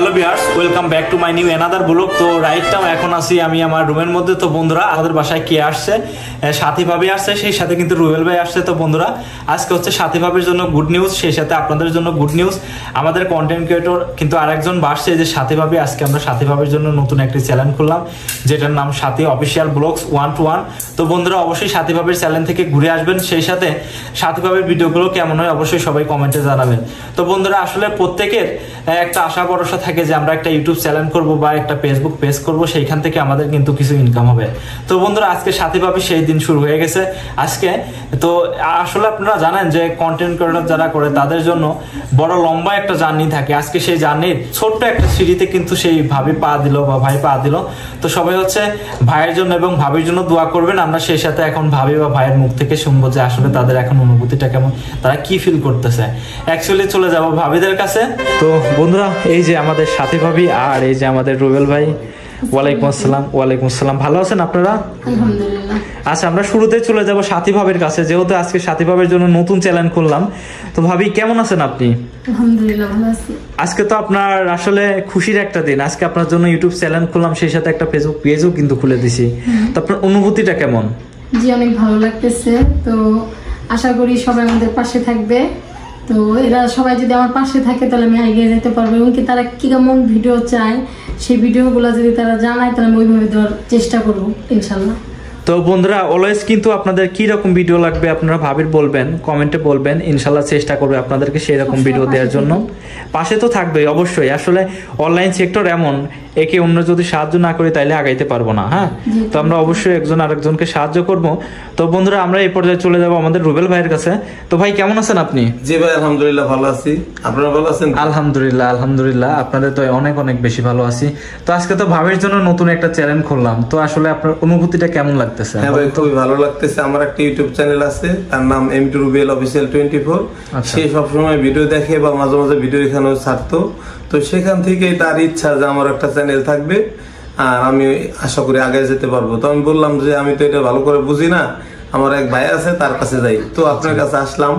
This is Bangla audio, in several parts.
Hello viewers, welcome back to my new another blog. তো রাইট নাও এখন আছি আমি আমার রুমের মধ্যে। তো বন্ধুরা, আমাদের বাসায় কে আসছে? সাথী ভাবি আসছে, সেই সাথে কিন্তু রুবেল ভাই আসছে। তো বন্ধুরা, আজকে হচ্ছে সাথী ভাবির জন্য গুড নিউজ, সেই সাথে আপনাদের জন্য গুড নিউজ। আমাদের কন্টেন্ট ক্রিয়েটর কিন্তু আরেকজন বাসছে, যে সাথী ভাবি। আজকে আমরা সাথী ভাবির জন্য নতুন একটি চ্যানেল খুললাম, যেটার নাম সাথী অফিসিয়াল ব্লগস 1-to-1। তো বন্ধুরা, অবশ্যই সাথী ভাবির চ্যানেল থেকে ঘুরে আসবেন, সেই সাথে সাথী ভাবির ভিডিওগুলো কেমন হয় অবশ্যই সবাই কমেন্টে জানাবেন। তো বন্ধুরা, আসলে প্রত্যেকের একটা আশা ভরসা থাকে যে আমরা একটা ইউটিউব চ্যানেল করব বা একটা ফেসবুক পেজ করব, সেইখান থেকে আমাদের কিন্তু কিছু ইনকাম হবে। তো বন্ধুরা, আজকে সাথী ভাবি সেই দিন শুরু হয়ে গেছে আজকে। তো আসলে আপনারা জানেন যে কন্টেন্ট ক্রিয়েটর যারা করে তাদের জন্য বড় লম্বা একটা জার্নি থাকে। আজকে সেই জার্নির ছোট্ট একটা সিঁড়িতে কিন্তু সেই ভাবি পা দিল বা ভাই পা দিল। তো সবাই হচ্ছে ভাইয়ের জন্য এবং ভাবির জন্য দোয়া করবেন। আমরা সেই সাথে এখন ভাবি বা ভাইয়ের মুখ থেকে শুনবো যে আসলে তাদের এখন অনুভূতিটা কেমন, তারা কি ফিল করতেছে। অ্যাকচুয়ালি চলে যাব ভাবিদের কাছে। তো বন্ধুরা, এই যে আমাদের সাথী ভাবি আর এই যে আমাদের রুবেল ভাই। ওয়ালাইকুম আসসালাম। ওয়ালাইকুম আসসালাম। ভালো আছেন আপনারা? আলহামদুলিল্লাহ। আচ্ছা, আমরা শুরুতে চলে যাব সাথী ভাবির কাছে, যেহেতু আজকে সাথী ভাবির জন্য নতুন চ্যানেল খুললাম। তো ভাবি, কেমন আছেন আপনি? আলহামদুলিল্লাহ, ভালো আছি। আজকে তো আপনার আসলে খুশির একটা দিন। আজকে আপনার জন্য ইউটিউব চ্যানেল খুললাম, সেই সাথে একটা ফেসবুক পেজও কিন্তু খুলে দিছি। তো আপনার অনুভূতিটা কেমন? জি, অনেক ভালো লাগতেছে। তো আশা করি সবাই আমাদের পাশে থাকবে। তো এরা সবাই যদি আমার পাশে থাকে তাহলে আমি এগিয়ে যেতে পারবো, এবং কি তারা কি কেমন ভিডিও চায় সেই ভিডিওগুলো যদি তারা জানায় তাহলে আমি ওইভাবে দেওয়ার চেষ্টা করবো ইনশাল্লাহ। তো বন্ধুরা, অলওয়েজ কিন্তু আপনাদের কি রকম ভিডিও লাগবে আপনারা ভাবির বলবেন, কমেন্টে বলবেন, ইনশাল্লাহ চেষ্টা করবে আপনাদেরকে সেই রকম ভিডিও দেওয়ার জন্য। পাশে তো থাকবেই অবশ্যই। আসলে অনলাইন সেক্টর এমন, একে অন্য যদি সাহায্য না করি তাইলে আগাইতে পারবো না। হ্যাঁ, তো আমরা অবশ্যই একজন আরেকজনকে সাহায্য করব। তো বন্ধুরা, আমরা এই পর্যায়ে চলে যাব আমাদের রুবেল ভাইয়ের কাছে। তো ভাই, কেমন আছেন আপনি? জি ভাই, আলহামদুলিল্লাহ ভালো আছি। আপনারা ভালো আছেন? আলহামদুলিল্লাহ, আলহামদুলিল্লাহ। আপনাদের তো অনেক অনেক বেশি ভালো আছি। তো আজকে তো ভাবির জন্য নতুন একটা চ্যানেল খুললাম। তো আসলে আপনার অনুভূতিটা কেমন লাগতেছে? হ্যাঁ ভাই, খুবই ভালো লাগতেছে। আমার একটা ইউটিউব চ্যানেল আছে, তার নাম M2 রুবেল অফিসিয়াল 24। সে সবসময় ভিডিও দেখে বা মাঝে মাঝে ভিডিও এখানেও ছাড়তো। তো সেখান থেকেই তার ইচ্ছা যে আমার একটা চ্যানেল থাকবে আর আমি আশা করি আগে যেতে পারবো। তো আমি বললাম যে আমি তো এটা ভালো করে বুঝি না, আমার এক ভাই আছে, তার কাছে যাই। তো আপনার কাছে আসলাম।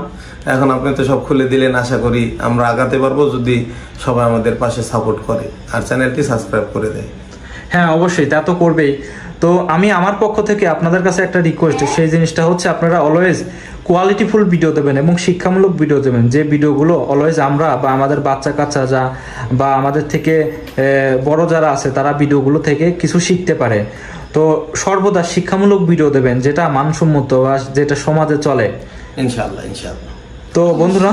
এখন আপনি তো সব খুলে দিলেন, আশা করি আমরা আগাতে পারবো যদি সবাই আমাদের পাশে সাপোর্ট করে আর চ্যানেলটি সাবস্ক্রাইব করে দেয়। হ্যাঁ, অবশ্যই তা তো করবেই। তো আমি আমার পক্ষ থেকে আপনাদের কাছে একটা রিকোয়েস্ট, সেই জিনিসটা হচ্ছে আপনারা অলওয়েজ কোয়ালিটিফুল ভিডিও দেবেন এবং শিক্ষামূলক ভিডিও দেবেন। যে ভিডিওগুলো অলওয়েজ আমরা বা আমাদের বাচ্চা কাচ্চা যা বা আমাদের থেকে বড় যারা আছে তারা ভিডিওগুলো থেকে কিছু শিখতে পারে। তো সর্বদা শিক্ষামূলক ভিডিও দেবেন, যেটা মানসম্মত বা যেটা সমাজে চলে। ইনশাআল্লাহ ইনশাআল্লাহ। তো বন্ধুরা,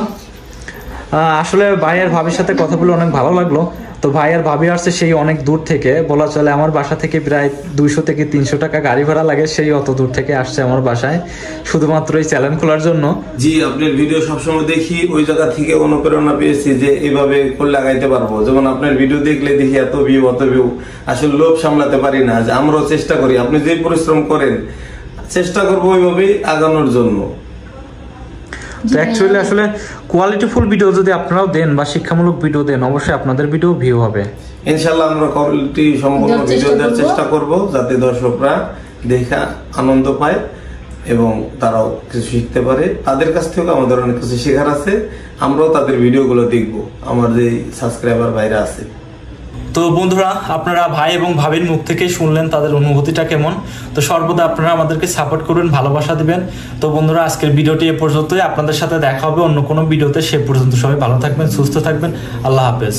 আসলে ভাই আর ভাবির সাথে কথা বলে অনেক ভালো লাগলো। তো ভাই আর ভাবি আসছে সেই অনেক দূর থেকে, বলা চলে আমার বাসা থেকে প্রায় 200 থেকে 300 টাকা গাড়ি ভাড়া লাগে, সেই অত দূর থেকে আসছে আমার বাসায় শুধুমাত্র এই চ্যানেল খোলার জন্য। জি, আপনার ভিডিও সবসময় দেখি, ওই জায়গা থেকে অনুপ্রেরণা পেয়েছি যে এভাবে করলে লাগাইতে পারবো। যেমন আপনার ভিডিও দেখলে দেখি এত ভিউ অত ভিউ, আসলে লোভ সামলাতে পারি না। যে আমরাও চেষ্টা করি, আপনি যে পরিশ্রম করেন চেষ্টা করবো ওইভাবেই আগানোর জন্য। তো অ্যাকচুয়ালি আসলে কোয়ালিটিফুল ভিডিও যদি আপনারাও দেন বা শিক্ষামূলক ভিডিও দেন, অবশ্যই আপনাদের ভিডিও ভিউ হবে ইনশাআল্লাহ। আমরা কোয়ালিটি সম্পন্ন ভিডিও দেওয়ার চেষ্টা করব, যাতে দর্শকরা দেখা আনন্দ পায় এবং তারাও কিছু শিখতে পারে। তাদের কাছ থেকেও আমাদের অনেক কিছু শেখার আছে, আমরাও তাদের ভিডিওগুলো দেখব, আমার যে সাবস্ক্রাইবার ভাইরা আছে। তো বন্ধুরা, আপনারা ভাই এবং ভাবির মুখ থেকে শুনলেন তাদের অনুভূতিটা কেমন। তো সর্বদা আপনারা আমাদেরকে সাপোর্ট করবেন, ভালোবাসা দিবেন। তো বন্ধুরা, আজকের ভিডিওটি এ পর্যন্তই। আপনাদের সাথে দেখা হবে অন্য কোনো ভিডিওতে। সে পর্যন্ত সবাই ভালো থাকবেন, সুস্থ থাকবেন। আল্লাহ হাফেজ।